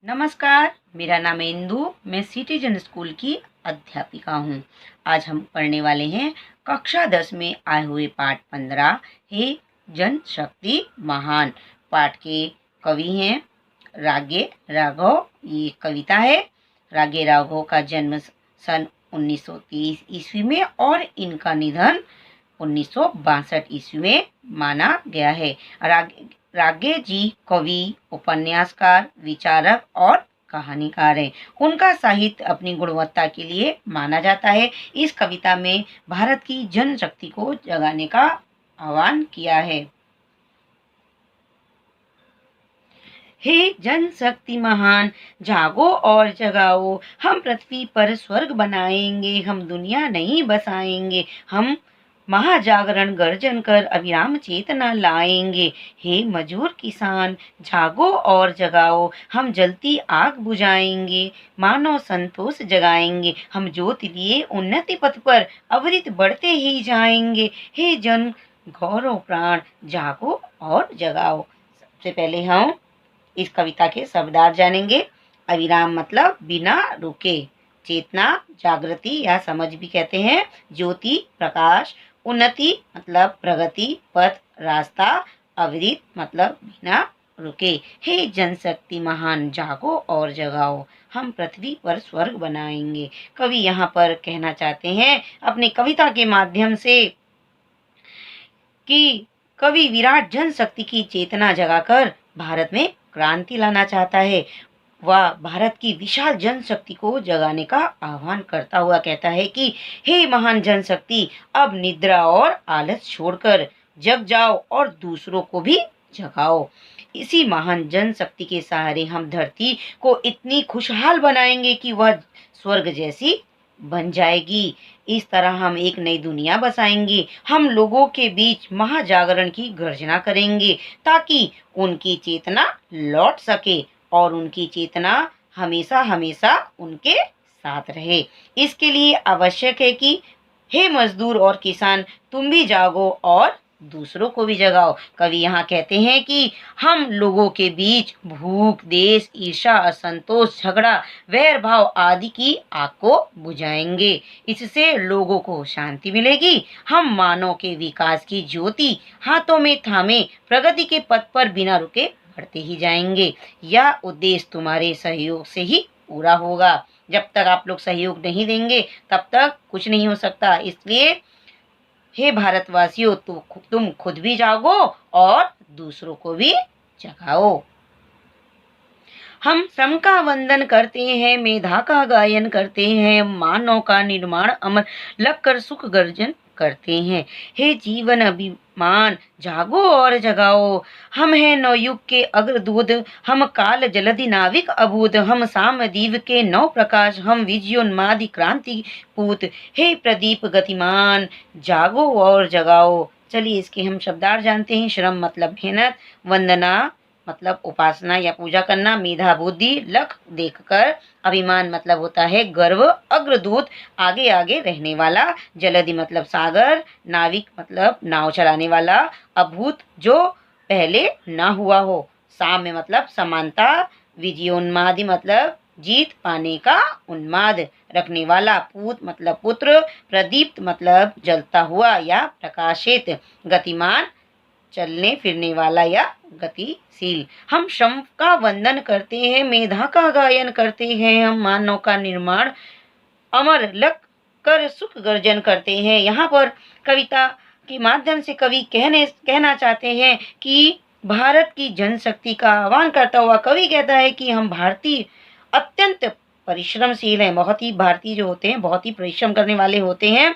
नमस्कार, मेरा नाम है इंदु। मैं सिटीजन स्कूल की अध्यापिका हूँ। आज हम पढ़ने वाले हैं कक्षा 10 में आए हुए पाठ 15 हे जनशक्ति महान। पाठ के कवि हैं रागे राघव। ये कविता है। रागे राघव का जन्म सन 1930 ईस्वी में और इनका निधन 1962 ईस्वी में माना गया है। रागे जी कवि, उपन्यासकार, विचारक और कहानीकार हैं। उनका साहित्य अपनी गुणवत्ता के लिए माना जाता है। इस कविता में भारत की जनशक्ति को जगाने का आह्वान किया है। हे जनशक्ति महान, जागो और जगाओ, हम पृथ्वी पर स्वर्ग बनाएंगे, हम दुनिया नहीं बसाएंगे, हम महाजागरण गर्जन कर अविराम चेतना लाएंगे। हे मजदूर किसान, जागो और जगाओ, हम जलती आग बुझाएंगे, मानव संतोष जगाएंगे, हम ज्योति लिए उन्नति पथ पर अविरत बढ़ते ही जाएंगे। हे जन गौरव प्राण, जागो और जगाओ। सबसे पहले हम इस कविता के शब्दार्थ जानेंगे। अविराम मतलब बिना रुके, चेतना जागृति या समझ भी कहते हैं, ज्योति प्रकाश, उन्नति मतलब प्रगति पथ रास्ता, अविरत मतलब बिना रुके। हे जनशक्ति महान, जागो और जगाओ, हम पृथ्वी पर स्वर्ग बनाएंगे। कवि यहाँ पर कहना चाहते हैं अपनी कविता के माध्यम से कि कवि विराट जनशक्ति की चेतना जगाकर भारत में क्रांति लाना चाहता है। वह भारत की विशाल जनशक्ति को जगाने का आह्वान करता हुआ कहता है कि हे महान जनशक्ति, अब निद्रा और आलस छोड़कर जग जाओ और दूसरों को भी जगाओ। इसी महान जनशक्ति के सहारे हम धरती को इतनी खुशहाल बनाएंगे कि वह स्वर्ग जैसी बन जाएगी। इस तरह हम एक नई दुनिया बसाएंगे। हम लोगों के बीच महाजागरण की गर्जना करेंगे ताकि उनकी चेतना लौट सके और उनकी चेतना हमेशा हमेशा उनके साथ रहे। इसके लिए आवश्यक है कि हे मजदूर और किसान, तुम भी जागो और दूसरों को भी जगाओ। कवि यहाँ कहते हैं कि हम लोगों के बीच भूख, देश, ईर्ष्या, असंतोष, झगड़ा, वैर भाव आदि की आग को बुझाएंगे। इससे लोगों को शांति मिलेगी। हम मानव के विकास की ज्योति हाथों में थामे प्रगति के पथ पर बिना रुके बढ़ते ही जाएंगे। यह उद्देश्य तुम्हारे सहयोग से ही पूरा होगा। जब तक आप लोग सहयोग नहीं देंगे तब तक कुछ नहीं हो सकता। इसलिए हे भारतवासियों, तुम खुद भी जागो और दूसरों को भी जगाओ। हम श्रम का वंदन करते हैं, मेधा का गायन करते हैं, मानव का निर्माण अमर लगकर सुख गर्जन करते हैं। हे जीवन अभिमान, जागो और जगाओ, हम हैं नवयुग के अग्रदूत, हम काल जलधि नाविक अभूत, हम सामदीव के नव प्रकाश, हम विजयोन्मादी क्रांति पूत। हे प्रदीप गतिमान, जागो और जगाओ। चलिए इसके हम शब्दार्थ जानते हैं। श्रम मतलब मेहनत, वंदना मतलब उपासना या पूजा करना, मेधा बुद्धि लख देखकर, अभिमान मतलब होता है गर्व, अग्रदूत आगे आगे रहने वाला, जलधि मतलब सागर, नाविक मतलब नाव चलाने वाला, अभूत जो पहले ना हुआ हो, साम्य मतलब समानता, विजयोन्मादी मतलब जीत पाने का उन्माद रखने वाला, पूत मतलब पुत्र, प्रदीप्त मतलब जलता हुआ या प्रकाशित, गतिमान चलने फिरने वाला या गतिशील। हम श्रम का वंदन करते हैं, मेधा का गायन करते हैं, हम मानव का निर्माण अमर लग कर सुख गर्जन करते हैं। यहाँ पर कविता के माध्यम से कवि कहना चाहते हैं कि भारत की जनशक्ति का आह्वान करता हुआ कवि कहता है कि हम भारतीय अत्यंत परिश्रमशील हैं। बहुत ही भारतीय जो होते हैं बहुत ही परिश्रम करने वाले होते हैं।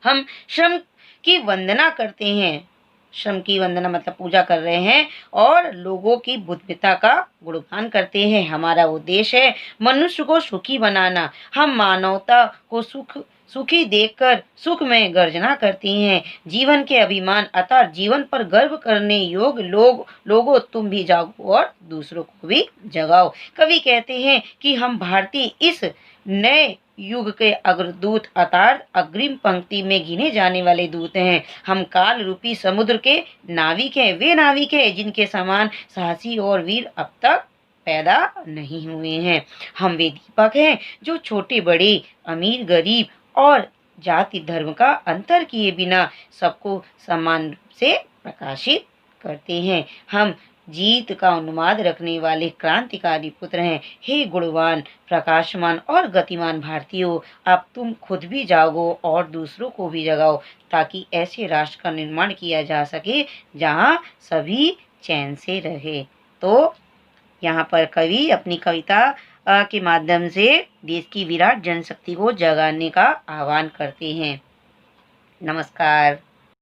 हम श्रम की वंदना करते हैं, श्रम की वंदना मतलब पूजा कर रहे हैं और लोगों की बुद्धिमत्ता का गुणगान करते हैं। हमारा उद्देश्य है मनुष्य को सुखी बनाना। हम मानवता को सुखी देखकर सुख में गर्जना करते हैं। जीवन के अभिमान अर्थात जीवन पर गर्व करने योग्य लोगों, तुम भी जागो और दूसरों को भी जगाओ। कवि कहते हैं कि हम भारतीय इस नए युग के अग्रदूत अर्थात अग्रिम पंक्ति में गिने जाने वाले दूत हैं। हम काल रूपी समुद्र के नाविक हैं। वे नाविक हैं जिनके समान साहसी और वीर अब तक पैदा नहीं हुए हैं। हम वे दीपक हैं जो छोटे बड़े, अमीर गरीब और जाति धर्म का अंतर किए बिना सबको समान रूप से प्रकाशित करते हैं। हम जीत का उन्माद रखने वाले क्रांतिकारी पुत्र हैं। हे गुणवान, प्रकाशमान और गतिमान भारतीयों, अब तुम खुद भी जागो और दूसरों को भी जगाओ, ताकि ऐसे राष्ट्र का निर्माण किया जा सके जहाँ सभी चैन से रहे। तो यहाँ पर कवि अपनी कविता के माध्यम से देश की विराट जनशक्ति को जगाने का आह्वान करते हैं। नमस्कार।